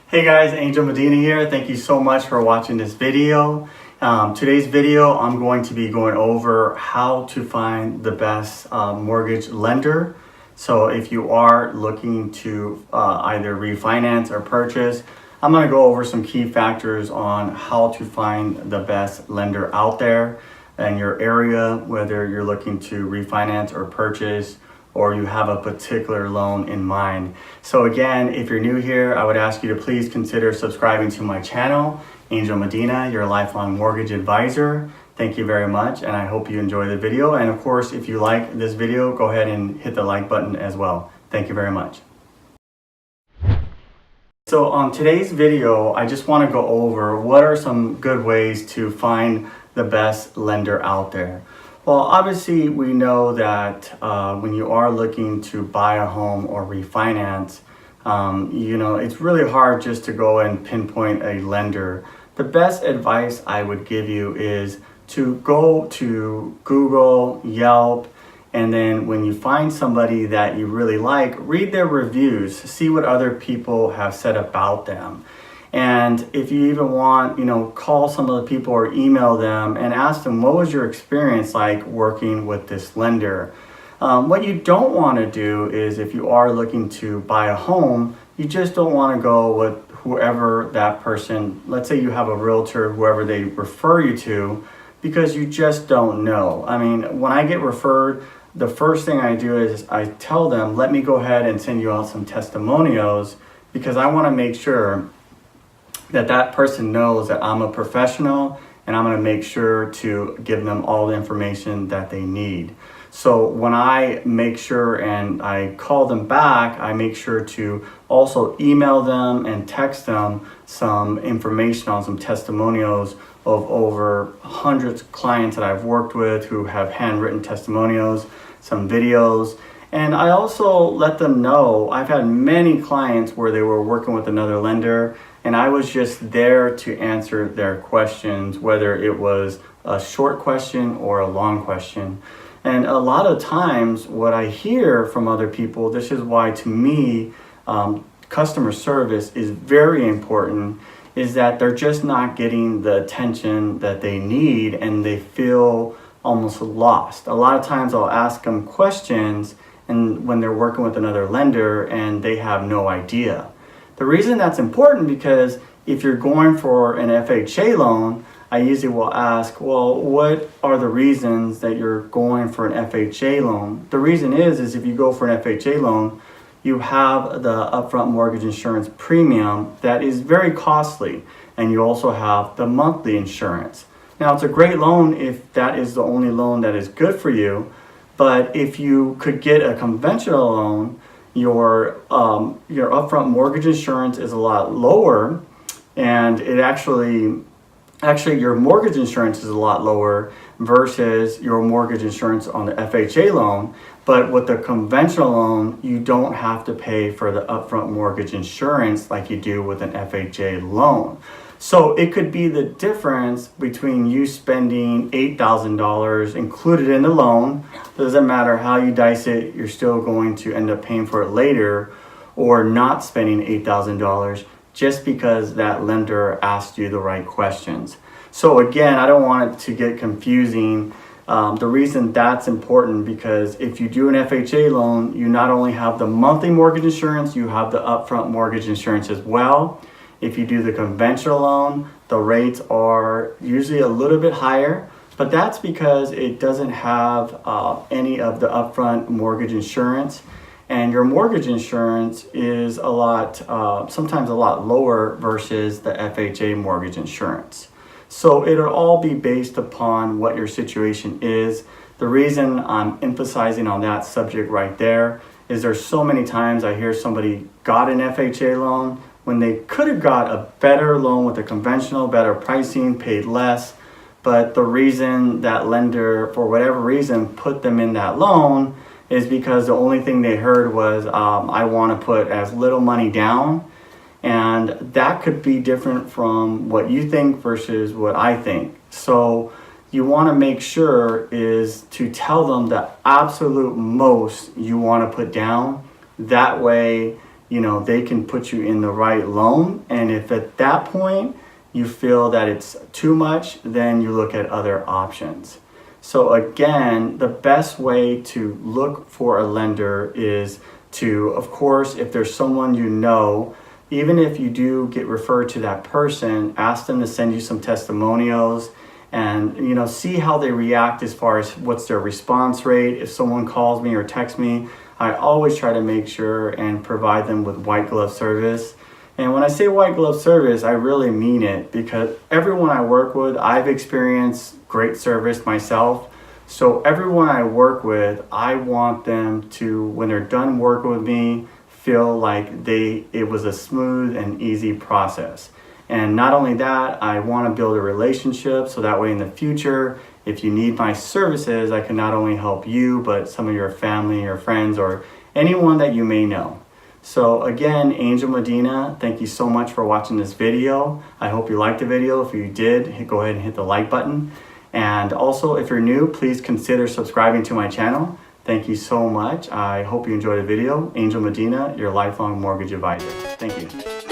Hey guys, Angel Medina here. Thank you so much for watching this video. Today's video, I'm going to be going over how to find the best mortgage lender. So if you are looking to either refinance or purchase, I'm going to go over some key factors on how to find the best lender out there in your area, whether you're looking to refinance or purchase, or you have a particular loan in mind. So again, if you're new here, I would ask you to please consider subscribing to my channel, Angel Medina, your lifelong mortgage advisor. Thank you very much, and I hope you enjoy the video. And of course, if you like this video, go ahead and hit the like button as well. Thank you very much. So on today's video, I just want to go over what are some good ways to find the best lender out there. Well, obviously we know that when you are looking to buy a home or refinance, it's really hard just to go and pinpoint a lender. The best advice I would give you is to go to Google, Yelp, and then when you find somebody that you really like, read their reviews, see what other people have said about them. And if you even want, call some of the people or email them and ask them, what was your experience like working with this lender? What you don't want to do is, if you are looking to buy a home, you just don't want to go with whoever that person, let's say you have a realtor, whoever they refer you to, because you just don't know. I mean, when I get referred, the first thing I do is I tell them, let me go ahead and send you out some testimonials, because I want to make sure that person knows that I'm a professional, and I'm going to make sure to give them all the information that they need. So when I make sure and I call them back, I make sure to also email them and text them some information on some testimonials of over hundreds of clients that I've worked with who have handwritten testimonials, some videos. And I also let them know I've had many clients where they were working with another lender, and I was just there to answer their questions, whether it was a short question or a long question. And a lot of times what I hear from other people, this is why to me, customer service is very important, is that they're just not getting the attention that they need, and they feel almost lost. A lot of times I'll ask them questions and when they're working with another lender and they have no idea. The reason that's important, because if you're going for an FHA loan, I usually will ask, well, what are the reasons that you're going for an FHA loan? The reason is if you go for an FHA loan, you have the upfront mortgage insurance premium that is very costly, and you also have the monthly insurance. Now, it's a great loan if that is the only loan that is good for you, but if you could get a conventional loan, your upfront mortgage insurance is a lot lower, and it actually your mortgage insurance is a lot lower versus your mortgage insurance on the FHA loan. But with the conventional loan, you don't have to pay for the upfront mortgage insurance like you do with an FHA loan. So it could be the difference between you spending $8,000 included in the loan. Doesn't matter how you dice it, you're still going to end up paying for it later, or not spending $8,000 just because that lender asked you the right questions. So again, I don't want it to get confusing. The reason that's important, because if you do an FHA loan, you not only have the monthly mortgage insurance, you have the upfront mortgage insurance as well. If you do the conventional loan, the rates are usually a little bit higher, but that's because it doesn't have any of the upfront mortgage insurance, and your mortgage insurance is sometimes a lot lower versus the FHA mortgage insurance. So it'll all be based upon what your situation is. The reason I'm emphasizing on that subject right there is there's so many times I hear somebody got an FHA loan, when they could have got a better loan with a conventional, better pricing, paid less, but the reason that lender, for whatever reason, put them in that loan is because the only thing they heard was, I want to put as little money down. And that could be different from what you think versus what I think. So you want to make sure is to tell them the absolute most you want to put down. That way, you know, they can put you in the right loan. And if at that point you feel that it's too much, then you look at other options. So again, the best way to look for a lender is to, of course, if there's someone you know, even if you do get referred to that person, ask them to send you some testimonials and, you know, see how they react as far as what's their response rate. If someone calls me or texts me, I always try to make sure and provide them with white glove service. And when I say white glove service, I really mean it, because everyone I work with, I've experienced great service myself. So everyone I work with, I want them to, when they're done working with me, feel like it was a smooth and easy process. And not only that, I want to build a relationship so that way in the future, if you need my services, I can not only help you, but some of your family or friends or anyone that you may know. So again, Angel Medina, thank you so much for watching this video. I hope you liked the video. If you did, go ahead and hit the like button. And also, if you're new, please consider subscribing to my channel. Thank you so much. I hope you enjoyed the video. Angel Medina, your lifelong mortgage advisor. Thank you.